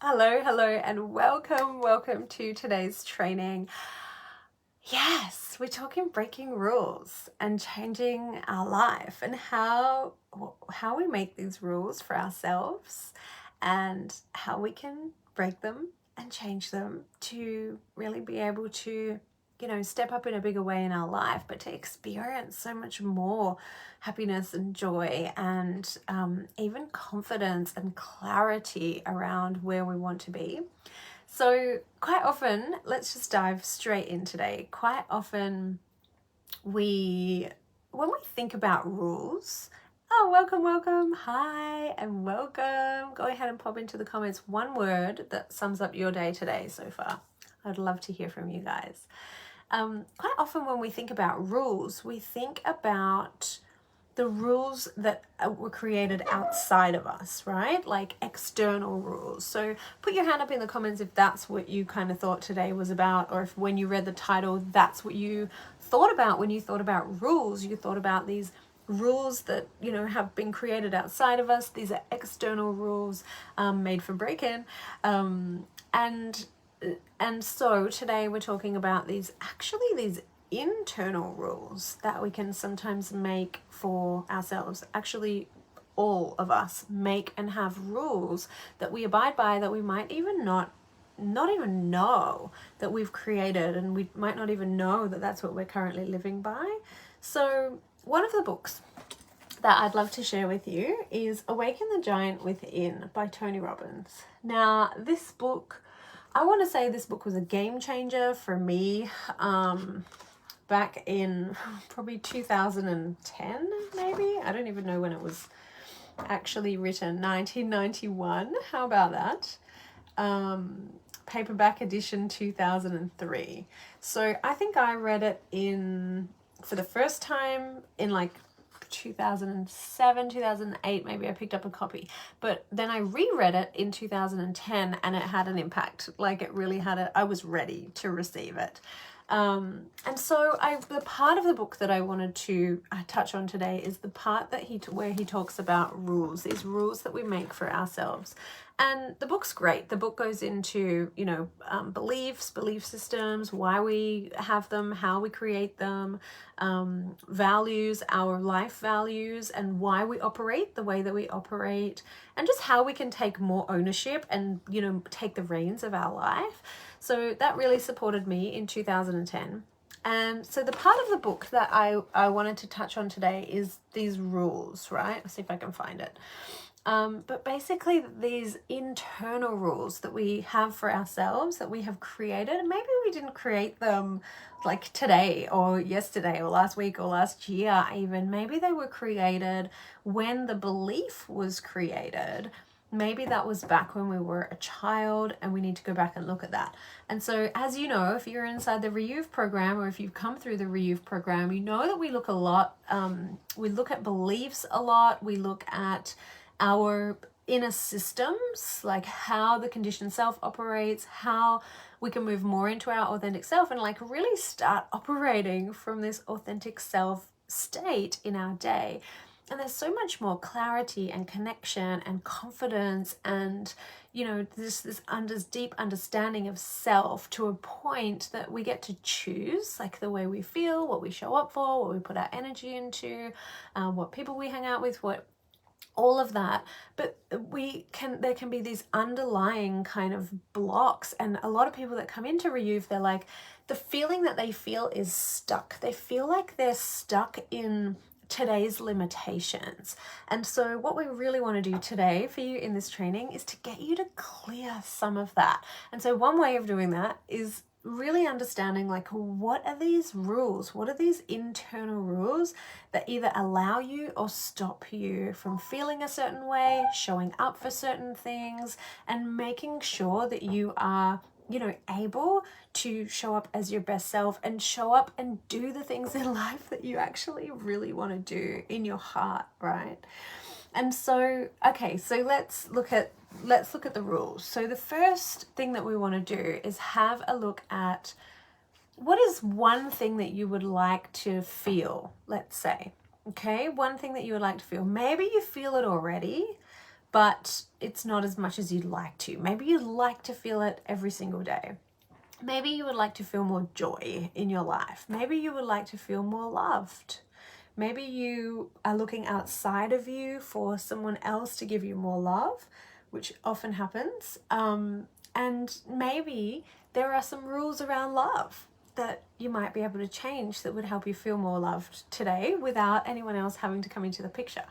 Hello, and welcome to today's training. Yes, we're talking breaking rules and changing our life and how we make these rules for ourselves and how we can break them and change them to really be able to step up in a bigger way in our life, but to experience so much more happiness and joy and even confidence and clarity around where we want to be. So quite often, let's just dive straight in today. Quite often when we think about rules, welcome, hi, and welcome. Go ahead and pop into the comments one word that sums up your day today so far. I'd love to hear from you guys. Quite often when we think about rules, we think about the rules that were created outside of us, right? Like external rules. So put your hand up in the comments if that's what you kind of thought today was about, or if when you read the title, that's what you thought about when you thought about rules. You thought about these rules that have been created outside of us. These are external rules made for break-in, and so today we're talking about these internal rules that we can sometimes make for ourselves. Actually, all of us make and have rules that we abide by that we might even not even know that we've created, and we might not even know that that's what we're currently living by. So one of the books that I'd love to share with you is Awaken the Giant Within by Tony Robbins. Now, this book, I want to say this book was a game changer for me back in probably 2010, maybe. I don't even know when it was actually written, 1991. How about that? Paperback edition 2003. So I think I read it for the first time in like 2007, 2008, maybe I picked up a copy. But then I reread it in 2010 and it had an impact. Like it really had I was ready to receive it. And so the part of the book that I wanted to touch on today is the part that where he talks about rules, these rules that we make for ourselves. And the book's great. The book goes into, beliefs, belief systems, why we have them, how we create them, values, our life values, and why we operate the way that we operate, and just how we can take more ownership and, take the reins of our life. So that really supported me in 2010. And so the part of the book that I wanted to touch on today is these rules, right? Let's see if I can find it. But basically these internal rules that we have for ourselves that we have created, and maybe we didn't create them like today or yesterday or last week or last year even. Maybe they were created when the belief was created. Maybe that was back when we were a child, and we need to go back and look at that. And so, as you know, if you're inside the Rejuve program, or if you've come through the Rejuve program, you know that we look a lot, we look at beliefs a lot, we look at our inner systems, like how the conditioned self operates, how we can move more into our authentic self and like really start operating from this authentic self state in our day. And there's so much more clarity and connection and confidence and, this deep understanding of self, to a point that we get to choose like the way we feel, what we show up for, what we put our energy into, what people we hang out with, all of that. But there can be these underlying kind of blocks, and a lot of people that come into Rejuve, they're like, the feeling that they feel is stuck. They feel like they're stuck in today's limitations. And so what we really want to do today for you in this training is to get you to clear some of that. And so one way of doing that is really understanding like, what are these rules? What are these internal rules that either allow you or stop you from feeling a certain way, showing up for certain things, and making sure that you are able to show up as your best self and show up and do the things in life that you actually really want to do in your heart, right? And so, okay, so let's look at the rules. So the first thing that we want to do is have a look at what is one thing that you would like to feel, let's say. Okay, one thing that you would like to feel. Maybe you feel it already, but it's not as much as you'd like to. Maybe you'd like to feel it every single day. Maybe you would like to feel more joy in your life. Maybe you would like to feel more loved. Maybe you are looking outside of you for someone else to give you more love, which often happens. And maybe there are some rules around love that you might be able to change that would help you feel more loved today without anyone else having to come into the picture.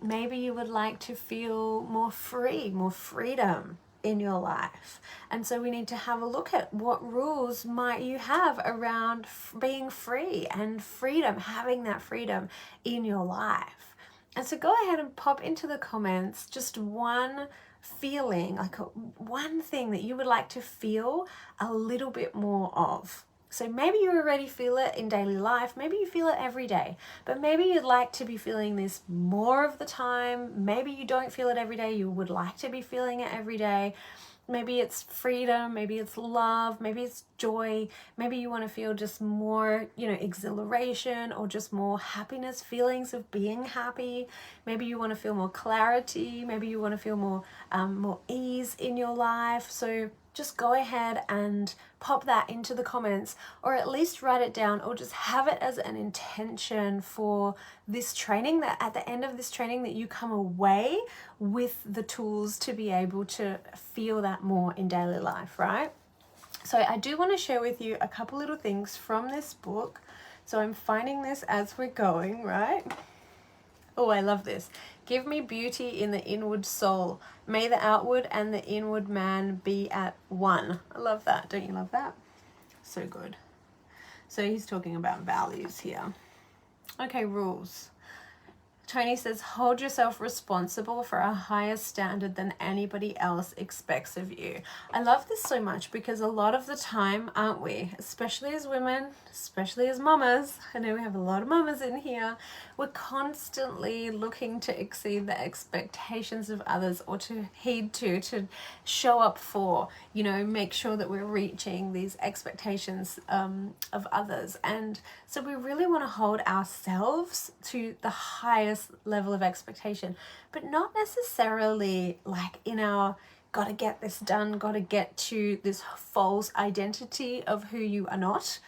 Maybe you would like to feel more free, more freedom in your life. And so we need to have a look at what rules might you have around being free and freedom, having that freedom in your life. And so go ahead and pop into the comments just one feeling, like one thing that you would like to feel a little bit more of. So maybe you already feel it in daily life, maybe you feel it every day, but maybe you'd like to be feeling this more of the time. Maybe you don't feel it every day, you would like to be feeling it every day. Maybe it's freedom, maybe it's love, maybe it's joy, maybe you want to feel just more, exhilaration or just more happiness, feelings of being happy. Maybe you want to feel more clarity, maybe you want to feel more ease in your life. So just go ahead and pop that into the comments, or at least write it down, or just have it as an intention for this training, that at the end of this training that you come away with the tools to be able to feel that more in daily life, right? So I do want to share with you a couple little things from this book. So I'm finding this as we're going, right? Oh, I love this. Give me beauty in the inward soul. May the outward and the inward man be at one. I love that. Don't you love that? So good. So he's talking about values here. Okay, rules. Tony says, hold yourself responsible for a higher standard than anybody else expects of you. I love this so much because a lot of the time, aren't we, especially as women, especially as mamas, I know we have a lot of mamas in here, we're constantly looking to exceed the expectations of others, or to heed to show up for, make sure that we're reaching these expectations of others. And so we really want to hold ourselves to the highest level of expectation, but not necessarily like in our gotta get this done, gotta get to this false identity of who you are not,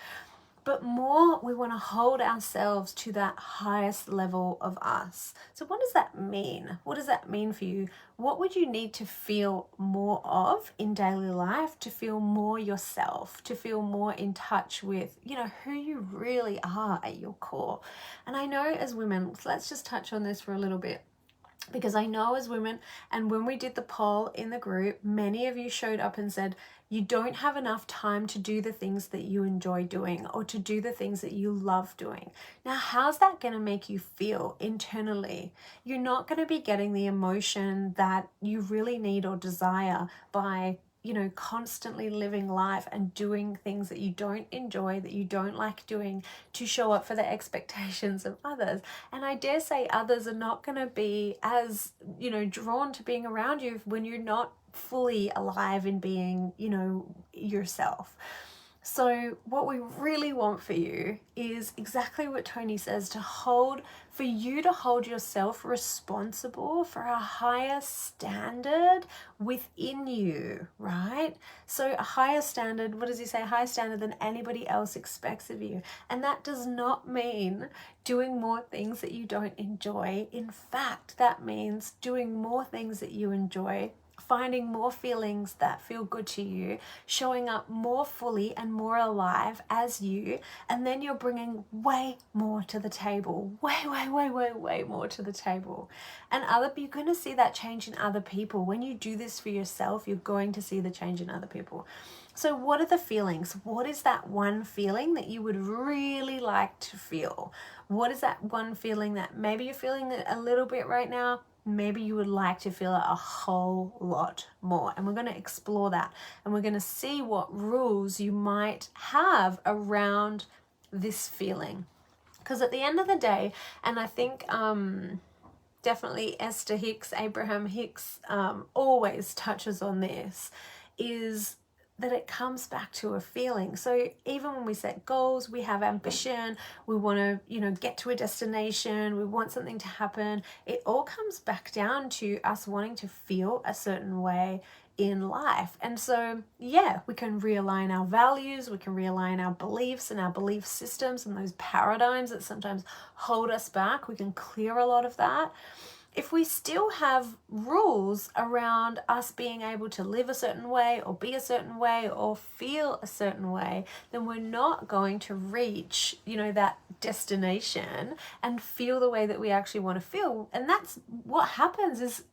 but more we want to hold ourselves to that highest level of us. So what does that mean? What does that mean for you? What would you need to feel more of in daily life to feel more yourself, to feel more in touch with, who you really are at your core? And I know as women, let's just touch on this for a little bit, because I know as women, and when we did the poll in the group, many of you showed up and said, you don't have enough time to do the things that you enjoy doing, or to do the things that you love doing. Now, how's that going to make you feel internally? You're not going to be getting the emotion that you really need or desire by constantly living life and doing things that you don't enjoy, that you don't like doing, to show up for the expectations of others. And I dare say others are not going to be as, drawn to being around you when you're not fully alive in being, yourself. So what we really want for you is exactly what Tony says, for you to hold yourself responsible for a higher standard within you, right? So a higher standard, what does he say? A higher standard than anybody else expects of you. And that does not mean doing more things that you don't enjoy. In fact, that means doing more things that you enjoy, finding more feelings that feel good to you, showing up more fully and more alive as you, and then you're bringing way more to the table, way more to the table. And you're going to see that change in other people. When you do this for yourself, you're going to see the change in other people. So what are the feelings? What is that one feeling that you would really like to feel? What is that one feeling that maybe you're feeling it a little bit right now? Maybe you would like to feel it a whole lot more. And we're going to explore that. And we're going to see what rules you might have around this feeling. Because at the end of the day, and I think definitely Esther Hicks, Abraham Hicks always touches on this, is that it comes back to a feeling. So even when we set goals, we have ambition, we want to, you know, get to a destination, we want something to happen, it all comes back down to us wanting to feel a certain way in life. And so, yeah, we can realign our values, we can realign our beliefs and our belief systems and those paradigms that sometimes hold us back. We can clear a lot of that. If we still have rules around us being able to live a certain way or be a certain way or feel a certain way, then we're not going to reach, you know, that destination and feel the way that we actually want to feel. And that's what happens. Is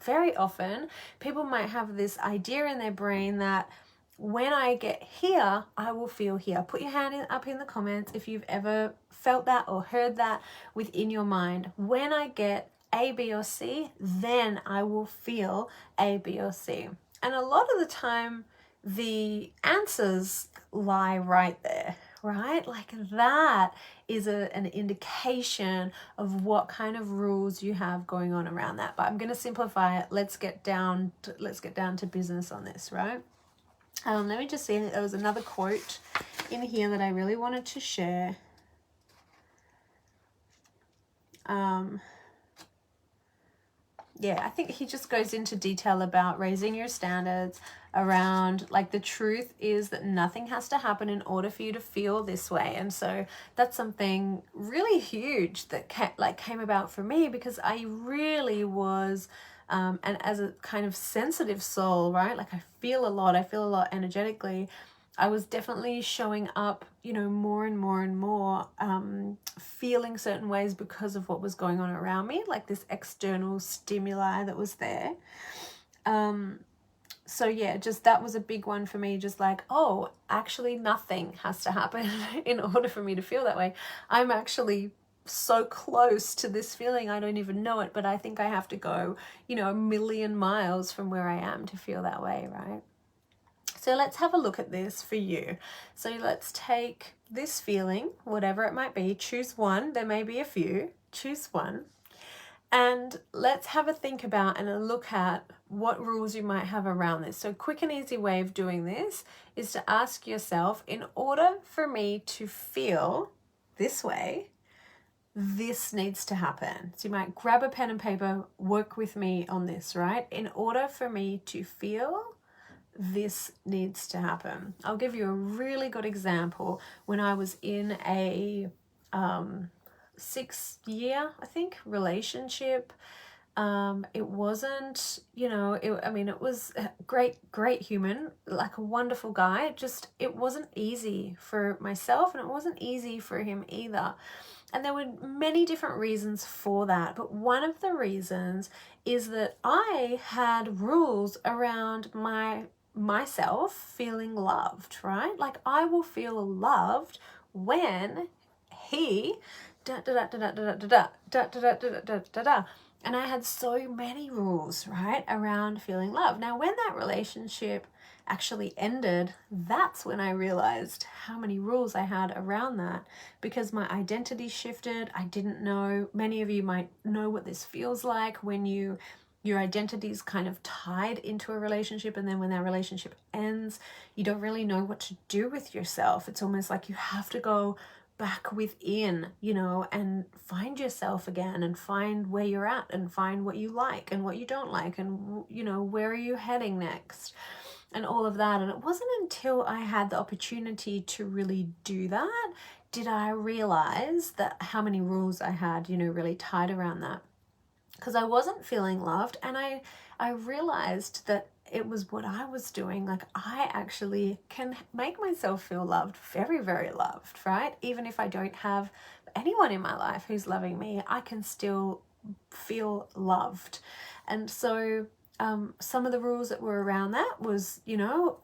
very often people might have this idea in their brain that when I get here, I will feel here. Put your hand up in the comments if you've ever felt that or heard that within your mind. When I get A, B, or C, then I will feel A, B, or C. And a lot of the time, the answers lie right there, right? Like that is an indication of what kind of rules you have going on around that. But I'm going to simplify it. Let's get down to business on this, right? Let me just see. There was another quote in here that I really wanted to share. Yeah, I think he just goes into detail about raising your standards around, like, the truth is that nothing has to happen in order for you to feel this way. And so that's something really huge that came about for me, because I really was, and as a kind of sensitive soul, right? Like I feel a lot energetically. I was definitely showing up, you know, more and more, feeling certain ways because of what was going on around me, like this external stimuli that was there. So yeah, just that was a big one for me, just like, oh, actually nothing has to happen in order for me to feel that way. I'm actually so close to this feeling, I don't even know it, but I think I have to go, you know, 1,000,000 miles from where I am to feel that way, right? So let's have a look at this for you. So let's take this feeling, whatever it might be, choose one, there may be a few, choose one, and let's have a think about and a look at what rules you might have around this. So a quick and easy way of doing this is to ask yourself, in order for me to feel this way, this needs to happen. So you might grab a pen and paper, work with me on this, right? In order for me to feel, this needs to happen. I'll give you a really good example. When I was in a 6-year, I think, relationship, it wasn't, you know, it was a great human, like a wonderful guy. Just, it wasn't easy for myself and it wasn't easy for him either. And there were many different reasons for that. But one of the reasons is that I had rules around myself feeling loved, right? Like I will feel loved when he and I had so many rules, right, around feeling loved. Now when that relationship actually ended, that's when I realized how many rules I had around that, because my identity shifted. I didn't know, many of you might know what this feels like when your identity is kind of tied into a relationship, and then when that relationship ends, you don't really know what to do with yourself. It's almost like you have to go back within, you know, and find yourself again and find where you're at and find what you like and what you don't like and, you know, where are you heading next and all of that. And it wasn't until I had the opportunity to really do that did I realize that how many rules I had, you know, really tied around that. Because I wasn't feeling loved, and I realized that it was what I was doing. Like I actually can make myself feel loved, very, very loved, right? Even if I don't have anyone in my life who's loving me, I can still feel loved. And so some of the rules that were around that was, you know,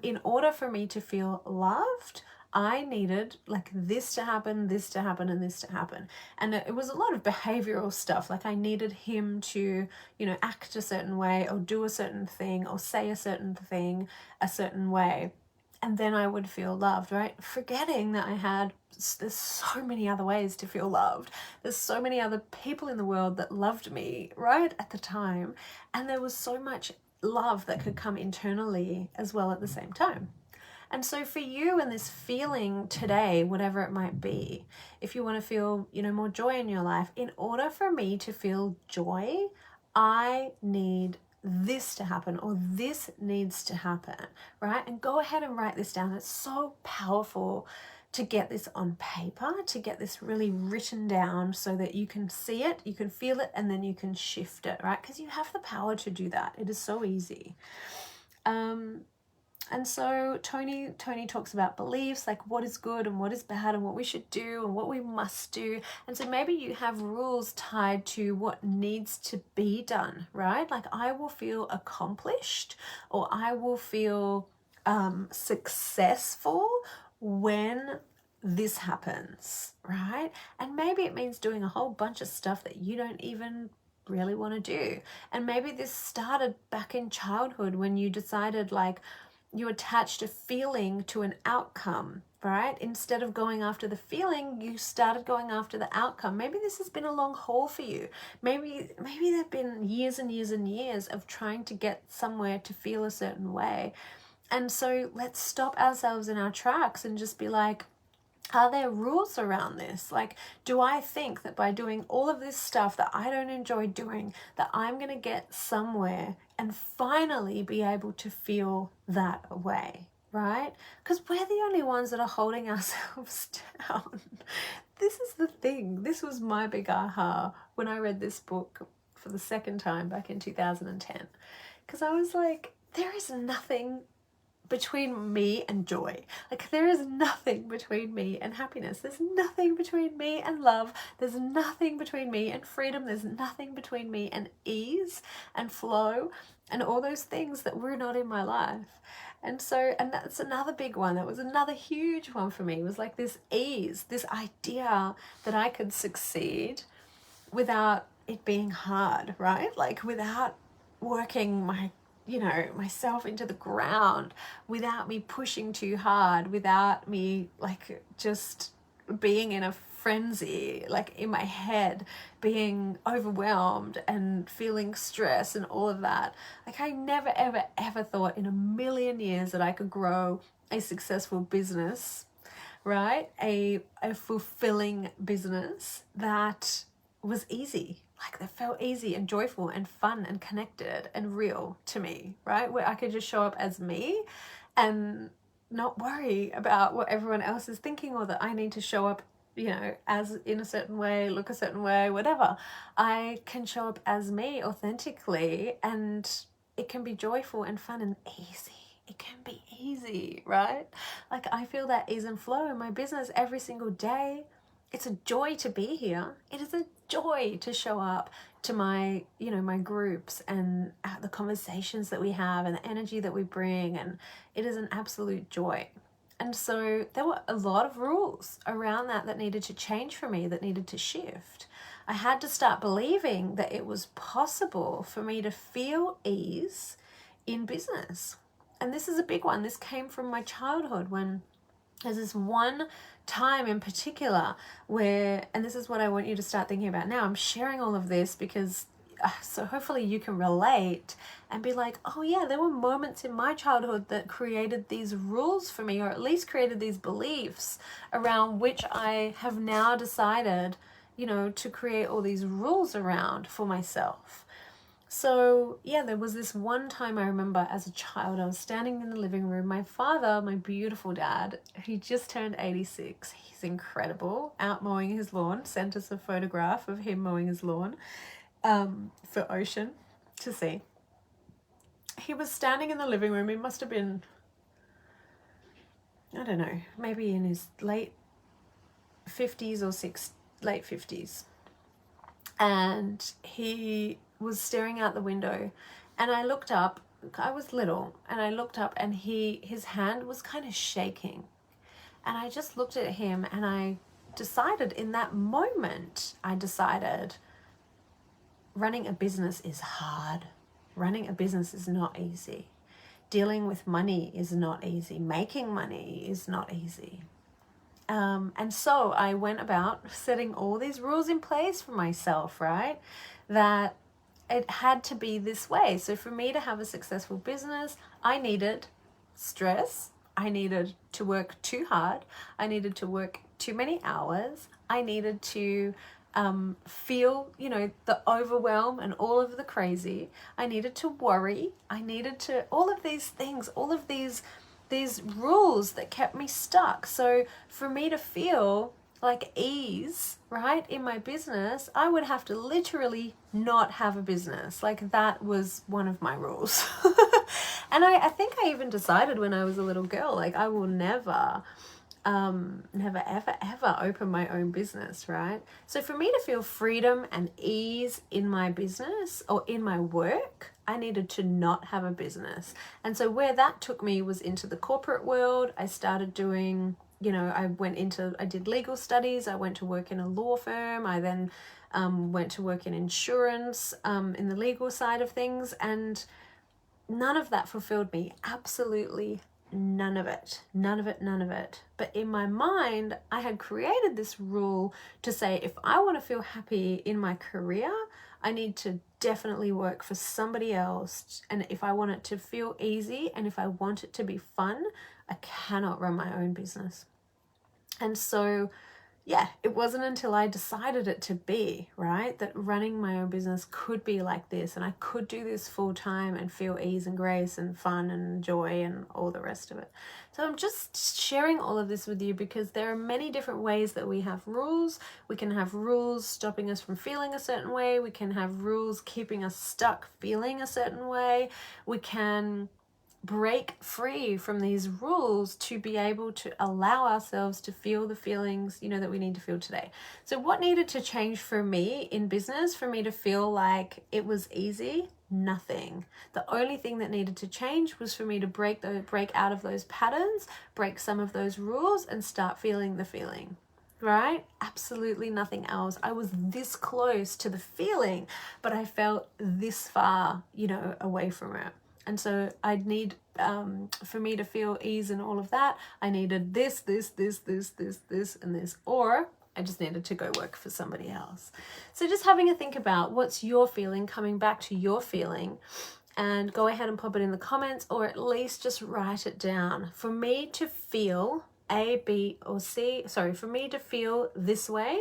in order for me to feel loved, I needed like this to happen, this to happen, and this to happen. And it was a lot of behavioral stuff. Like I needed him to, you know, act a certain way or do a certain thing or say a certain thing a certain way. And then I would feel loved, right? Forgetting that there's so many other ways to feel loved. There's so many other people in the world that loved me, right, at the time. And there was so much love that could come internally as well at the same time. And so for you and this feeling today, whatever it might be, if you want to feel, more joy in your life, in order for me to feel joy, I need this to happen, or this needs to happen, right? And go ahead and write this down. It's so powerful to get this on paper, to get this really written down so that you can see it, you can feel it, and then you can shift it, right? Because you have the power to do that. It is so easy. And so Tony talks about beliefs, like what is good and what is bad and what we should do and what we must do. And so maybe you have rules tied to what needs to be done, right? Like I will feel accomplished, or I will feel successful when this happens, right? And maybe it means doing a whole bunch of stuff that you don't even really want to do. And maybe this started back in childhood when you decided, like, you attached a feeling to an outcome, right? Instead of going after the feeling, you started going after the outcome. Maybe this has been a long haul for you. Maybe there've been years and years and years of trying to get somewhere to feel a certain way. And so let's stop ourselves in our tracks and just be like, are there rules around this? Like, do I think that by doing all of this stuff that I don't enjoy doing, that I'm going to get somewhere and finally be able to feel that way, right? Because we're the only ones that are holding ourselves down. This is the thing. This was my big aha when I read this book for the second time back in 2010. Because I was like, there is nothing between me and joy. Like, there is nothing between me and happiness. There's nothing between me and love. There's nothing between me and freedom. There's nothing between me and ease and flow and all those things that were not in my life. And so, and that's another big one. That was another huge one for me, was like this ease, this idea that I could succeed without it being hard, right? Like without working myself into the ground, without me pushing too hard, without me like just being in a frenzy, like in my head, being overwhelmed and feeling stress and all of that. Like I never, ever, ever thought in a million years that I could grow a successful business, right? A fulfilling business that was easy. Like that felt easy and joyful and fun and connected and real to me, right? Where I could just show up as me and not worry about what everyone else is thinking, or that I need to show up, as in a certain way, look a certain way, whatever. I can show up as me authentically, and it can be joyful and fun and easy. It can be easy, right? Like I feel that ease and flow in my business every single day. It's a joy to be here. It is a joy to show up to my, my groups and the conversations that we have and the energy that we bring. And it is an absolute joy. And so there were a lot of rules around that needed to change for me, that needed to shift. I had to start believing that it was possible for me to feel ease in business. And this is a big one. This came from my childhood, when there's this one time in particular where, and this is what I want you to start thinking about now. I'm sharing all of this because so hopefully you can relate and be like, oh yeah, there were moments in my childhood that created these rules for me, or at least created these beliefs around which I have now decided, to create all these rules around for myself. So yeah, there was this one time I remember as a child, I was standing in the living room. My father, my beautiful dad, he just turned 86. He's incredible, out mowing his lawn. Sent us a photograph of him mowing his lawn for Ocean to see. He was standing in the living room. He must have been, I don't know, maybe in his late 50s or late 50s. And he was staring out the window, and I looked up. I was little, and I looked up, and his hand was kind of shaking, and I just looked at him, and I decided in that moment, running a business is hard. Running a business is not easy. Dealing with money is not easy. Making money is not easy. And so I went about setting all these rules in place for myself, right? That it had to be this way. So for me to have a successful business, I needed stress. I needed to work too hard. I needed to work too many hours. I needed to feel, the overwhelm and all of the crazy. I needed to worry. I needed to, all of these things, all of these rules that kept me stuck. So for me to feel like ease, right, in my business, I would have to literally not have a business. Like that was one of my rules. And I think I even decided when I was a little girl, like I will never ever open my own business, right? So for me to feel freedom and ease in my business or in my work, I needed to not have a business. And so where that took me was into the corporate world. I started doing, I did legal studies. I went to work in a law firm. I then went to work in insurance, in the legal side of things. And none of that fulfilled me. Absolutely none of it. But in my mind, I had created this rule to say, if I want to feel happy in my career, I need to definitely work for somebody else. And if I want it to feel easy and if I want it to be fun, I cannot run my own business. And so, yeah, it wasn't until I decided it to be, right, that running my own business could be like this, and I could do this full time and feel ease and grace and fun and joy and all the rest of it. So I'm just sharing all of this with you because there are many different ways that we have rules. We can have rules stopping us from feeling a certain way. We can have rules keeping us stuck feeling a certain way. We can break free from these rules to be able to allow ourselves to feel the feelings, that we need to feel today. So what needed to change for me in business, for me to feel like it was easy? Nothing. The only thing that needed to change was for me to break out of those patterns, break some of those rules, and start feeling the feeling. Right? Absolutely nothing else. I was this close to the feeling, but I felt this far, away from it. And so I'd need, for me to feel ease and all of that, I needed this, and this, or I just needed to go work for somebody else. So just having a think about what's your feeling, coming back to your feeling, and go ahead and pop it in the comments, or at least just write it down. For me to feel A, B, or C, for me to feel this way,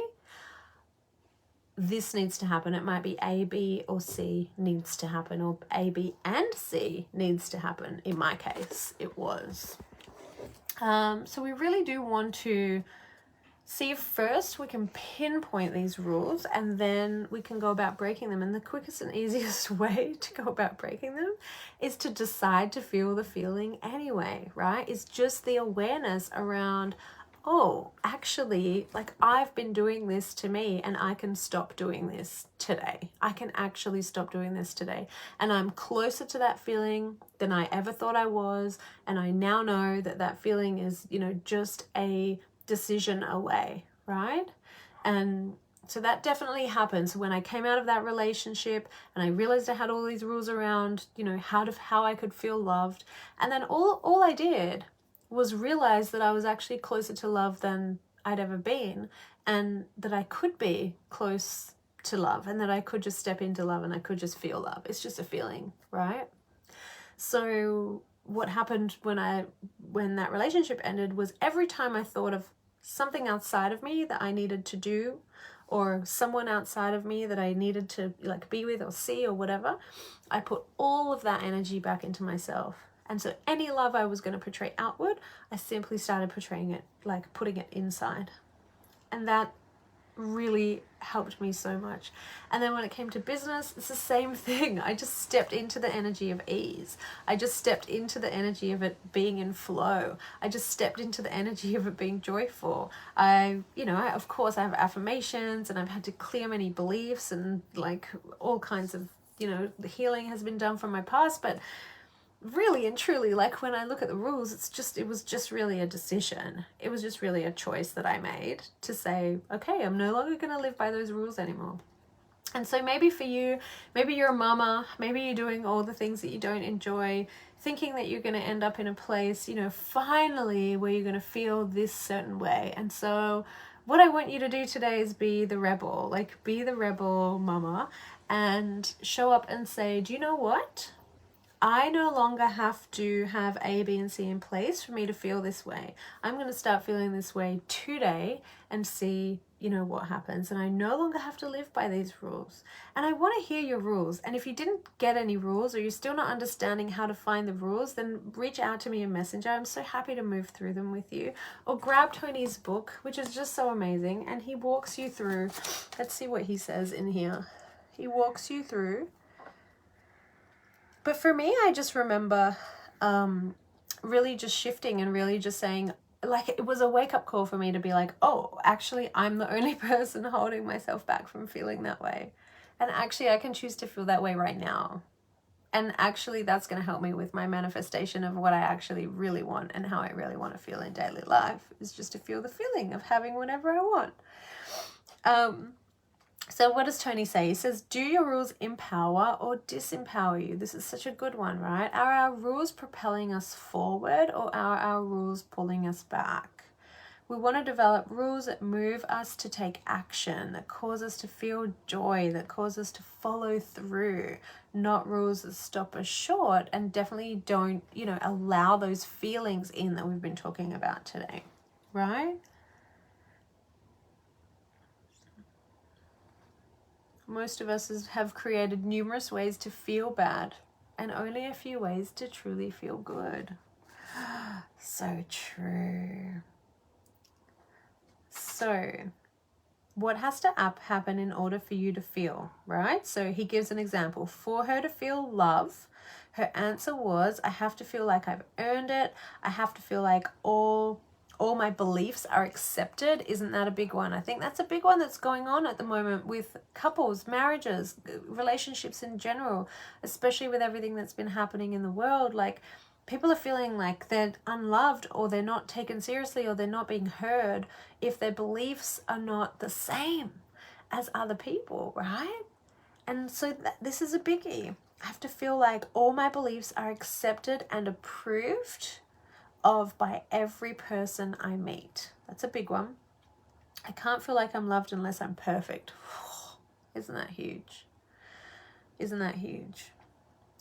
this needs to happen. It might be A, B, or C needs to happen, or A, B, and C needs to happen. In my case, it was. So we really do want to see if first we can pinpoint these rules, and then we can go about breaking them. And the quickest and easiest way to go about breaking them is to decide to feel the feeling anyway, right? It's just the awareness around, oh, actually, like I've been doing this to me and I can stop doing this today. I can actually stop doing this today. And I'm closer to that feeling than I ever thought I was. And I now know that that feeling is, just a decision away, right? And so that definitely happens when I came out of that relationship and I realized I had all these rules around, how I could feel loved. And then all I did was realize that I was actually closer to love than I'd ever been, and that I could be close to love, and that I could just step into love and I could just feel love. It's just a feeling, right? So what happened when that relationship ended was every time I thought of something outside of me that I needed to do, or someone outside of me that I needed to be with or see or whatever, I put all of that energy back into myself. And so any love I was going to portray outward, I simply started portraying it, putting it inside. And that really helped me so much. And then when it came to business, it's the same thing. I just stepped into the energy of ease. I just stepped into the energy of it being in flow. I just stepped into the energy of it being joyful. Of course I have affirmations, and I've had to clear many beliefs, and all kinds of, the healing has been done from my past, but really and truly, when I look at the rules, it was just really a decision. It was just really a choice that I made to say, okay, I'm no longer going to live by those rules anymore. And so maybe for you, maybe you're a mama, maybe you're doing all the things that you don't enjoy, thinking that you're going to end up in a place, finally, where you're going to feel this certain way. And so what I want you to do today is be the rebel, be the rebel mama, and show up and say, do you know what? I no longer have to have A, B, and C in place for me to feel this way. I'm going to start feeling this way today and see, what happens. And I no longer have to live by these rules. And I want to hear your rules. And if you didn't get any rules, or you're still not understanding how to find the rules, then reach out to me in Messenger. I'm so happy to move through them with you. Or grab Tony's book, which is just so amazing. And he walks you through, let's see what he says in here. He walks you through. But for me, I just remember really just shifting and really just saying, like, it was a wake-up call for me to be like, oh, actually, I'm the only person holding myself back from feeling that way. And actually, I can choose to feel that way right now. And actually, that's going to help me with my manifestation of what I actually really want and how I really want to feel in daily life, is just to feel the feeling of having whatever I want. So what does Tony say? He says, do your rules empower or disempower you? This is such a good one, right? Are our rules propelling us forward, or are our rules pulling us back? We want to develop rules that move us to take action, that cause us to feel joy, that cause us to follow through, not rules that stop us short and definitely don't, allow those feelings in that we've been talking about today, right? Most of us have created numerous ways to feel bad and only a few ways to truly feel good. So true. So what has to happen in order for you to feel, right? So he gives an example. For her to feel love, her answer was, I have to feel like I've earned it. I have to feel like all my beliefs are accepted. Isn't that a big one? I think that's a big one that's going on at the moment with couples, marriages, relationships in general, especially with everything that's been happening in the world. Like, people are feeling like they're unloved, or they're not taken seriously, or they're not being heard if their beliefs are not the same as other people, right? And so this is a biggie. I have to feel like all my beliefs are accepted and approved of by every person I meet. That's a big one. I can't feel like I'm loved unless I'm perfect. Isn't that huge? Isn't that huge?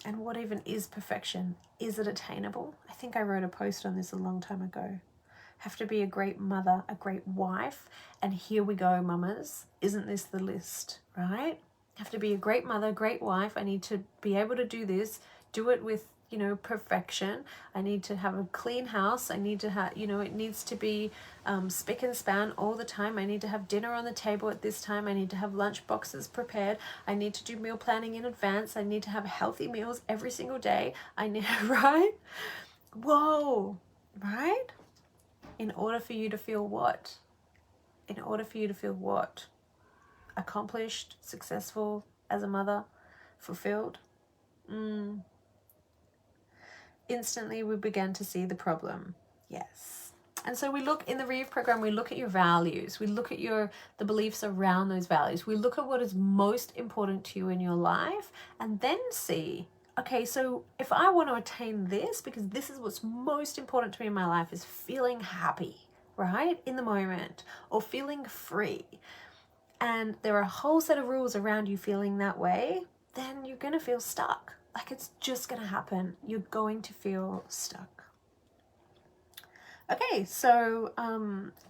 And what even is perfection? Is it attainable? I think I wrote a post on this a long time ago. Have to be a great mother, a great wife, and here we go, mamas. Isn't this the list, right? Have to be a great mother, great wife. I need to be able to do this, do it with perfection. I need to have a clean house. I need to have, it needs to be spick and span all the time. I need to have dinner on the table at this time. I need to have lunch boxes prepared. I need to do meal planning in advance. I need to have healthy meals every single day. I need, right? Whoa, right? In order for you to feel what? In order for you to feel what? Accomplished, successful as a mother, fulfilled? Instantly we began to see the problem. Yes. And so we look in the Reeve program, we look at your values, we look at the beliefs around those values, we look at what is most important to you in your life, and then see, okay, so if I want to attain this, because this is what's most important to me in my life, is feeling happy, right, in the moment, or feeling free, and there are a whole set of rules around you feeling that way, then you're going to feel stuck. Like, it's just going to happen. You're going to feel stuck. Okay, so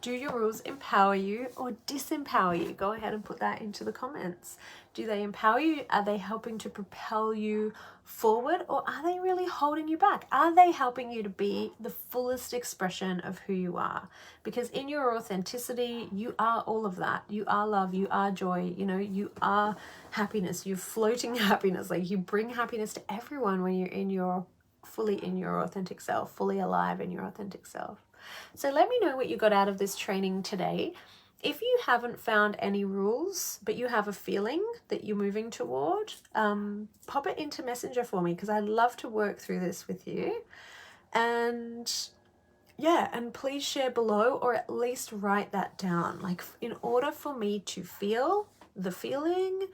do your rules empower you or disempower you? Go ahead and put that into the comments. Do they empower you? Are they helping to propel you forward, or are they really holding you back? Are they helping you to be the fullest expression of who you are? Because in your authenticity, you are all of that. You are love, you are joy, you are happiness, you're floating happiness. Like, you bring happiness to everyone when you're fully in your authentic self, fully alive in your authentic self. So let me know what you got out of this training today. If you haven't found any rules, but you have a feeling that you're moving toward, pop it into Messenger for me, because I'd love to work through this with you. And yeah, and please share below, or at least write that down. Like, in order for me to feel the feeling,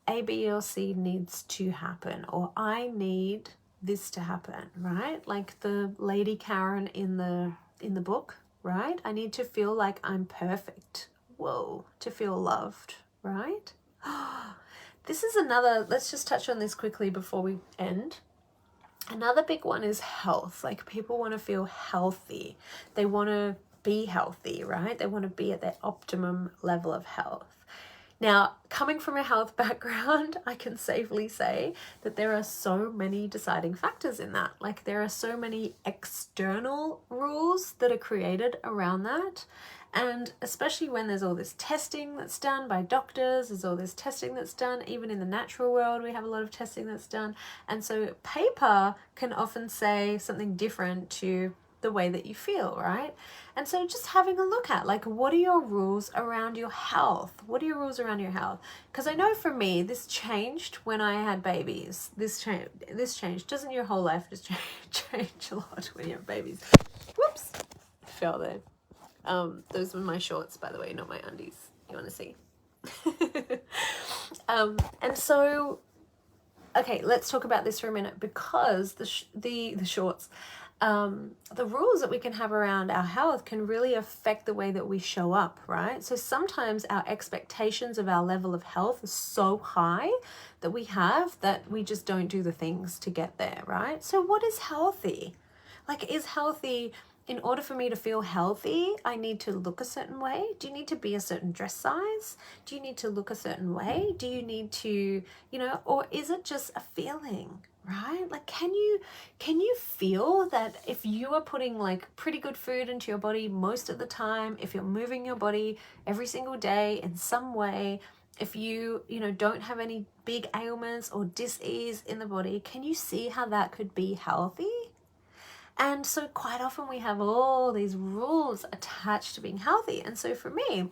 A, B, or C needs to happen, or I need this to happen, right? Like the lady Karen in the book, right? I need to feel like I'm perfect. Whoa, to feel loved, right? this is another, let's just touch on this quickly before we end. Another big one is health. Like, people want to feel healthy. They want to be healthy, right? They want to be at their optimum level of health. Now, coming from a health background, I can safely say that there are so many deciding factors in that. Like, there are so many external rules that are created around that. And especially when there's all this testing that's done by doctors, there's all this testing that's done, even in the natural world, we have a lot of testing that's done. And so paper can often say something different to the way that you feel, right? And so just having a look at, like, what are your rules around your health? What are your rules around your health? Because I know for me, this changed when I had babies. This changed. Doesn't your whole life just change a lot when you have babies? Whoops, fell there. Those were my shorts, by the way, not my undies. You want to see? And so, okay, let's talk about this for a minute, because the shorts, the rules that we can have around our health can really affect the way that we show up, right? So sometimes our expectations of our level of health is so high that we just don't do the things to get there, right? So what is healthy? Like, is healthy, in order for me to feel healthy, I need to look a certain way? Do you need to be a certain dress size? Do you need to look a certain way? Do you need to, or is it just a feeling, right? Like, can you feel that if you are putting like pretty good food into your body most of the time, if you're moving your body every single day in some way, if you don't have any big ailments or dis-ease in the body, can you see how that could be healthy? And so quite often we have all these rules attached to being healthy. And so for me,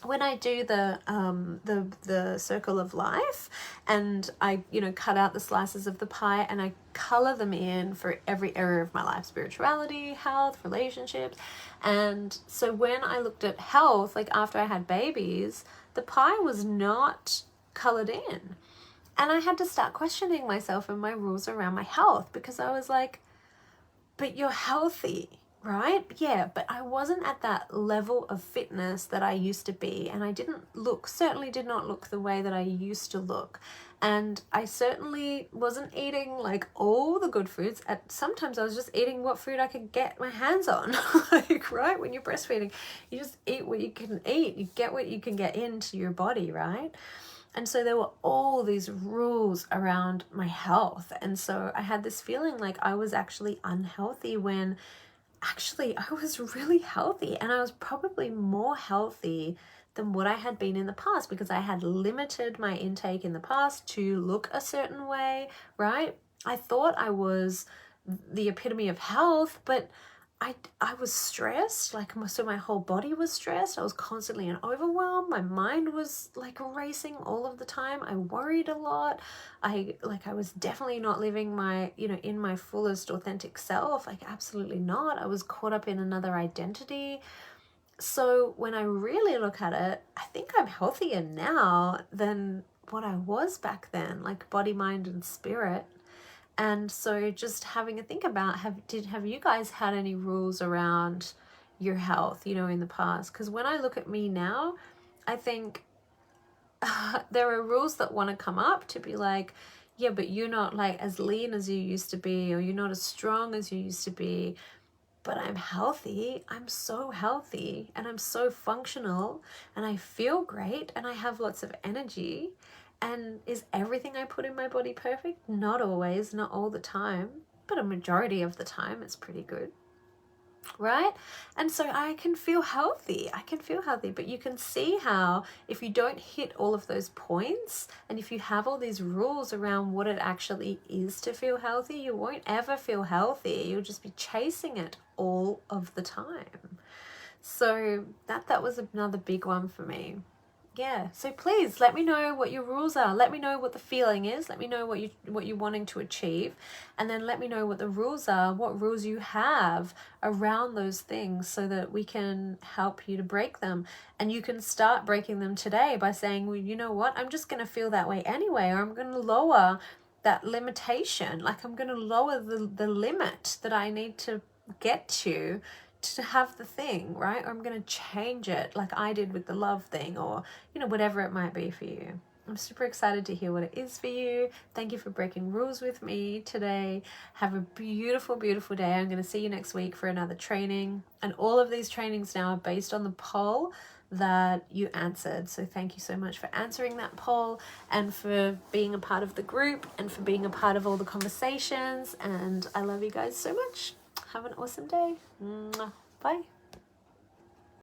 when I do the circle of life, and I cut out the slices of the pie and I color them in for every area of my life: spirituality, health, relationships. And so when I looked at health, like after I had babies, the pie was not colored in, and I had to start questioning myself and my rules around my health, because I was like, but you're healthy, right? Yeah, but I wasn't at that level of fitness that I used to be, and I certainly did not look the way that I used to look. And I certainly wasn't eating like all the good foods. Sometimes I was just eating what food I could get my hands on. Like, right? When you're breastfeeding, you just eat what you can eat. You get what you can get into your body, right? And so there were all these rules around my health. And so I had this feeling like I was actually unhealthy, when actually I was really healthy. And I was probably more healthy than what I had been in the past, because I had limited my intake in the past to look a certain way, right? I thought I was the epitome of health, but I was stressed, so my whole body was stressed. I was constantly in overwhelm. My mind was like racing all of the time. I worried a lot. I was definitely not living my, in my fullest authentic self. Like, absolutely not. I was caught up in another identity. So when I really look at it, I think I'm healthier now than what I was back then, like body, mind, and spirit. And so just having a think about, have you guys had any rules around your health, in the past? Because when I look at me now, I think there are rules that want to come up to be like, yeah, but you're not like as lean as you used to be, or you're not as strong as you used to be. But I'm healthy. I'm so healthy, and I'm so functional, and I feel great, and I have lots of energy. And is everything I put in my body perfect? Not always, not all the time, but a majority of the time it's pretty good, right? And so I can feel healthy. But you can see how if you don't hit all of those points, and if you have all these rules around what it actually is to feel healthy, you won't ever feel healthy. You'll just be chasing it all of the time. So that was another big one for me. Yeah, so please let me know what your rules are. Let me know what the feeling is. Let me know what you're wanting to achieve, and then let me know what the rules are, what rules you have around those things, so that we can help you to break them. And you can start breaking them today by saying, well, you know what, I'm just going to feel that way anyway, or I'm going to lower that limitation. Like, I'm going to lower the limit that I need to get to have the thing, right? Or I'm going to change it like I did with the love thing, or whatever it might be for you. I'm super excited to hear what it is for you. Thank you for breaking rules with me today. Have a beautiful, beautiful day. I'm going to see you next week for another training. And all of these trainings now are based on the poll that you answered. So thank you so much for answering that poll and for being a part of the group and for being a part of all the conversations. And I love you guys so much. Have an awesome day. Mwah. Bye.